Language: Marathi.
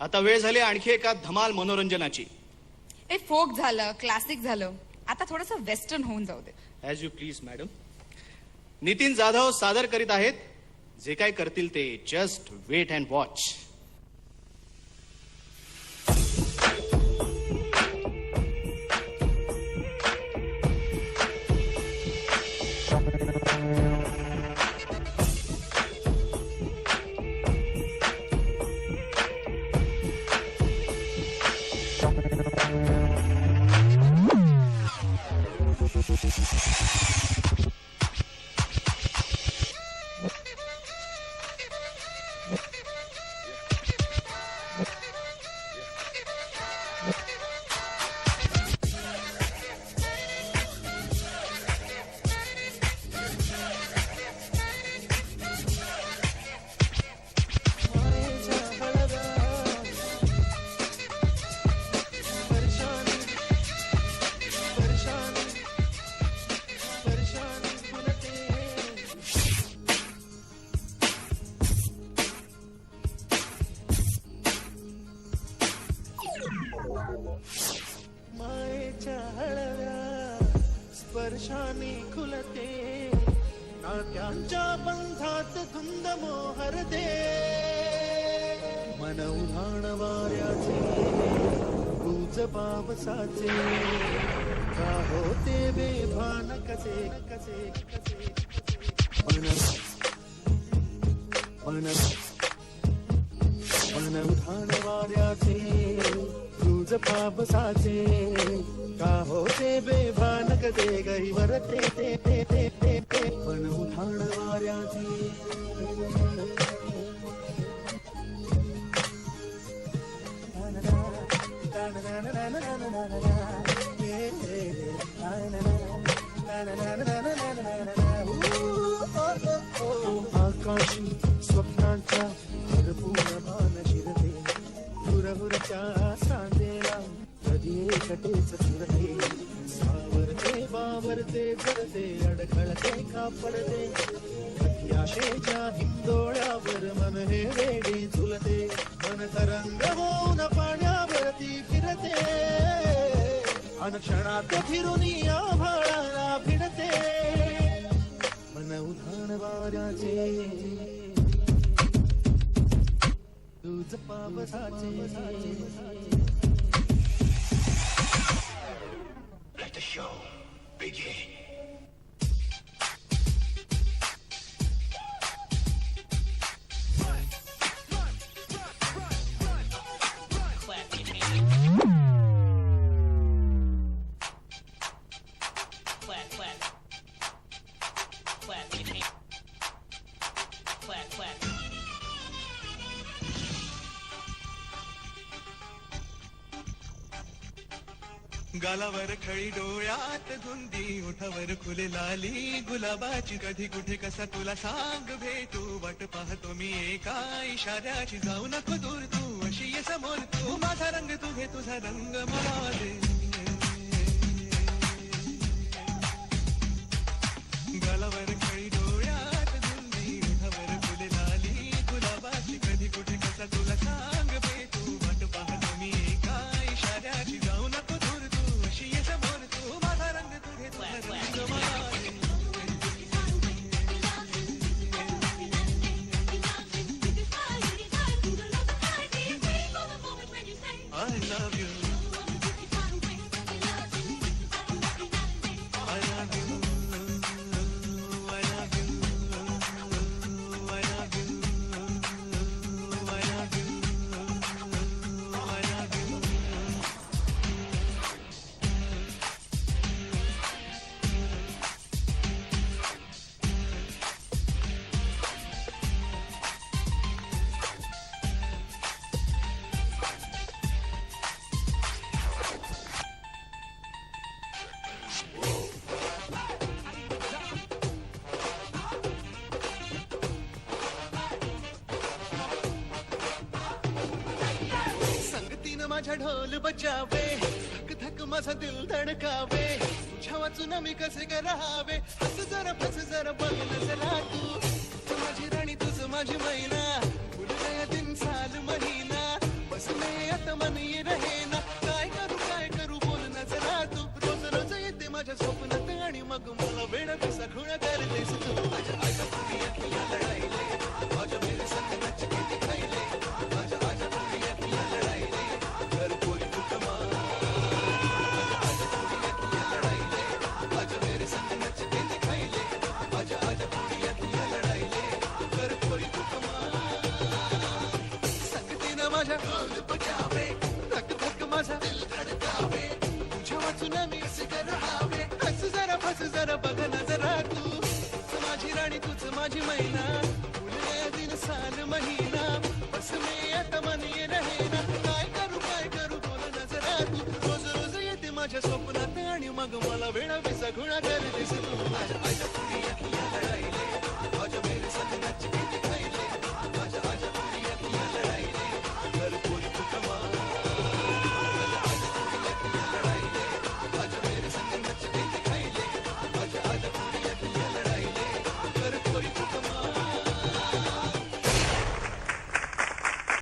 आता वेळ झाली आणखी एका धमाल मनोरंजनाची. ए फोक झालं, क्लासिक झालं, आता थोडंसं वेस्टर्न होऊन जाऊ दे. As you please madam. Nitin Jadhav सादर करीत आहेत. जे काय करतील ते जस्ट वेट अँड वॉच. मायेच्या हळव्या स्पर्शाने खुलते, नात्यांच्या बंधात धुंद मोहरते. मन उन्हाण वाऱ्याचे, गुज पावसाचे, का होते बेभान कसे कसे कसे. मन मन मन उन्हाण वाऱ्याचे, गुज पावसाचे, का होते बेभान कसे गई वरते ते ते ते ते ते. मन उन्हाण वाऱ्याचे. आकाशी स्वप्नांच्या भरपूर भान शिरते, हुरहुरच्या सांजेला कधी एकटेच फिरते. सावरते बावरते जरते, अडखळते का पडते, कधी आशेच्या हिंदोळ्यावर मन हे वेडी झुलते. मन तरंग होऊन पाण्यावरती फिरते, अनक्षणात फिरून आभाळाला भिडते. मन उधाण वाऱ्याचे, तुझ पावसाचे. Let the show begin. गालावर खळी डोळ्यात धुंदी, ओठावर फुले लाली गुलाबाची. कधी कुठे कसा तुला सांग भेटू, वाट पाहतो मी एका इशाऱ्याची. जाऊ नको दूर तू, अशी ये समोर तू. माझा रंग तू घे, तुझा रंग मला दे. गालावर खळी डोळ्यात धुंदी, ओठावर फुले लाली गुलाबाची. कधी कुठे कसा तुला सांग भेटू, वाट पाहतो मी एका इशाऱ्याची. जाऊ नको दूर तू, अशी ये समोर तू. माझा रंग तू घे, तुझा रंग मला दे. I love you. I love you. I love you. I love you. I love you. I love you. संगतीनं माझ्या ढोल बजावे, धक धक माझा दिल धडकावे. तुझ्या वाचून मी कसे ग राहावे, हस जरा फस जरा बघ नजरा तू. तू माझी राणी, तुझ माझी मैना, फुल दिन साल महिना. बस माझ्या